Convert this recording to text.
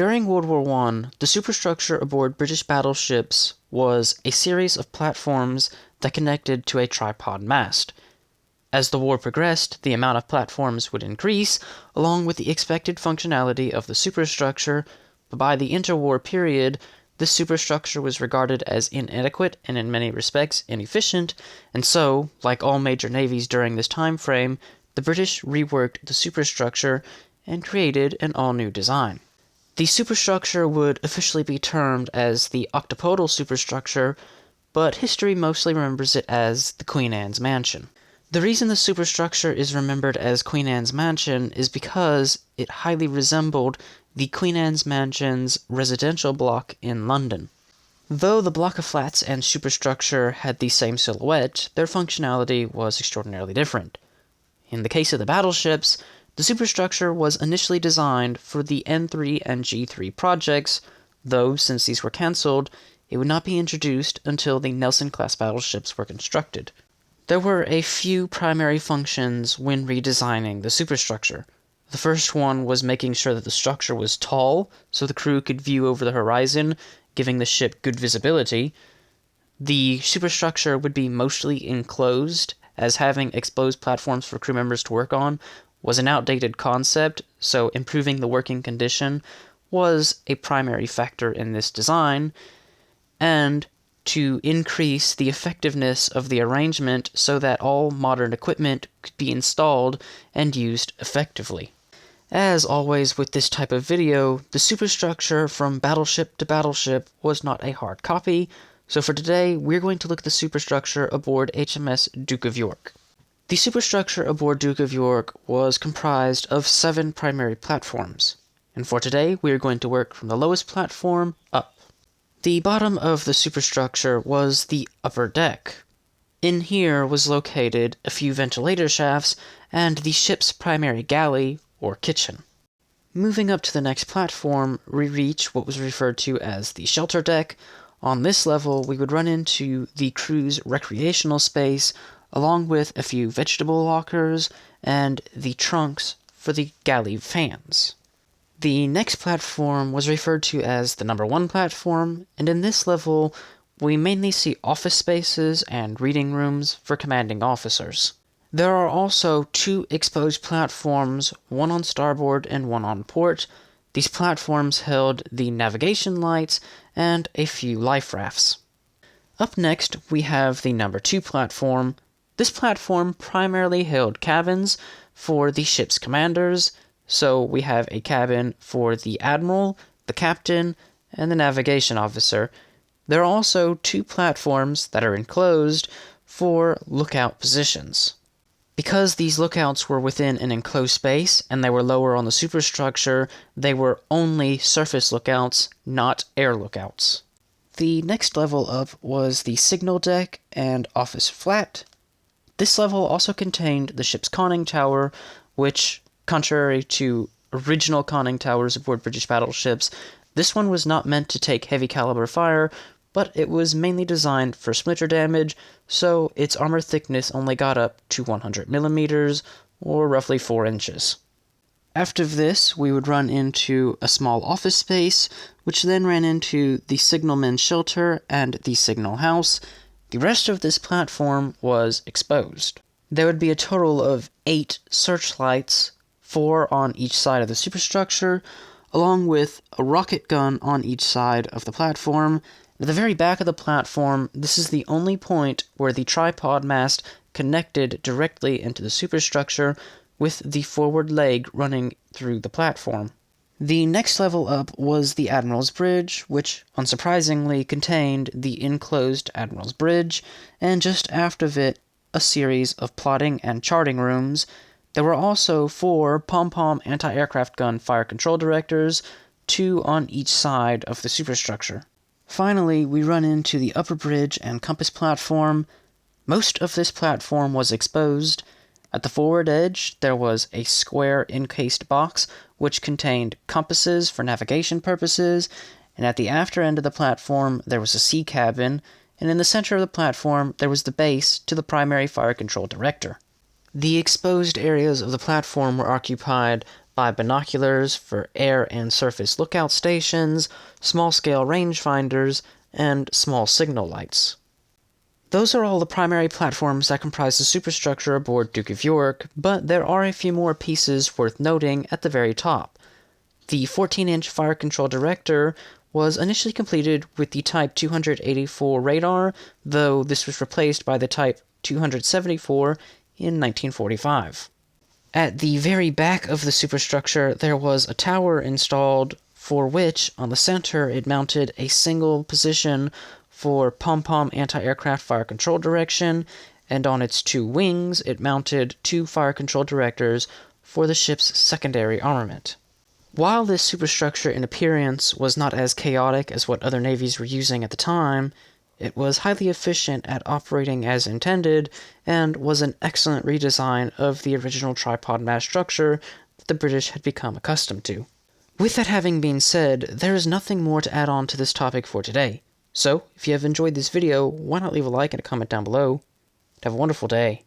During World War I, the superstructure aboard British battleships was a series of platforms that connected to a tripod mast. As the war progressed, the amount of platforms would increase, along with the expected functionality of the superstructure, but by the interwar period, this superstructure was regarded as inadequate and in many respects inefficient, and so, like all major navies during this time frame, the British reworked the superstructure and created an all-new design. The superstructure would officially be termed as the octopodal superstructure, but history mostly remembers it as the Queen Anne's Mansion. The reason the superstructure is remembered as Queen Anne's Mansion is because it highly resembled the Queen Anne's Mansion's residential block in London. Though the block of flats and superstructure had the same silhouette, their functionality was extraordinarily different. In the case of the battleships, the superstructure was initially designed for the N3 and G3 projects, though since these were cancelled, it would not be introduced until the Nelson-class battleships were constructed. There were a few primary functions when redesigning the superstructure. The first one was making sure that the structure was tall, so the crew could view over the horizon, giving the ship good visibility. The superstructure would be mostly enclosed, as having exposed platforms for crew members to work on was an outdated concept, so improving the working condition was a primary factor in this design, and to increase the effectiveness of the arrangement so that all modern equipment could be installed and used effectively. As always with this type of video, the superstructure from battleship to battleship was not a hard copy, so for today we're going to look at the superstructure aboard HMS Duke of York. The superstructure aboard Duke of York was comprised of 7 primary platforms, and for today we are going to work from the lowest platform up. The bottom of the superstructure was the upper deck. In here was located a few ventilator shafts and the ship's primary galley, or kitchen. Moving up to the next platform, we reach what was referred to as the shelter deck. On this level, we would run into the crew's recreational space, along with a few vegetable lockers and the trunks for the galley fans. The next platform was referred to as the number 1 platform, and in this level, we mainly see office spaces and reading rooms for commanding officers. There are also 2 exposed platforms, one on starboard and one on port. These platforms held the navigation lights and a few life rafts. Up next, we have the number 2 platform. This platform primarily held cabins for the ship's commanders, so we have a cabin for the admiral, the captain, and the navigation officer. There are also 2 platforms that are enclosed for lookout positions. Because these lookouts were within an enclosed space and they were lower on the superstructure, they were only surface lookouts, not air lookouts. The next level up was the signal deck and office flat. This level also contained the ship's conning tower, which, contrary to original conning towers aboard British battleships, this one was not meant to take heavy caliber fire, but it was mainly designed for splinter damage, so its armor thickness only got up to 100 millimeters, or roughly 4 inches. After this, we would run into a small office space, which then ran into the signalman's shelter and the signal house. The rest of this platform was exposed. There would be a total of 8 searchlights, 4 on each side of the superstructure, along with a rocket gun on each side of the platform. At the very back of the platform, this is the only point where the tripod mast connected directly into the superstructure, with the forward leg running through the platform. The next level up was the Admiral's Bridge, which unsurprisingly contained the enclosed Admiral's Bridge, and just aft of it, a series of plotting and charting rooms. There were also 4 pom-pom anti-aircraft gun fire control directors, 2 on each side of the superstructure. Finally, we run into the upper bridge and compass platform. Most of this platform was exposed. At the forward edge, there was a square encased box which contained compasses for navigation purposes, and at the after end of the platform, there was a sea cabin, and in the center of the platform, there was the base to the primary fire control director. The exposed areas of the platform were occupied by binoculars for air and surface lookout stations, small-scale rangefinders, and small signal lights. Those are all the primary platforms that comprise the superstructure aboard Duke of York, but there are a few more pieces worth noting at the very top. The 14-inch fire control director was initially completed with the Type 284 radar, though this was replaced by the Type 274 in 1945. At the very back of the superstructure, there was a tower installed for which, on the center, it mounted a single position for pom-pom anti-aircraft fire control direction, and on its two wings, it mounted two fire control directors for the ship's secondary armament. While this superstructure in appearance was not as chaotic as what other navies were using at the time, it was highly efficient at operating as intended and was an excellent redesign of the original tripod mast structure that the British had become accustomed to. With that having been said, there is nothing more to add on to this topic for today. So, if you have enjoyed this video, why not leave a like and a comment down below? Have a wonderful day.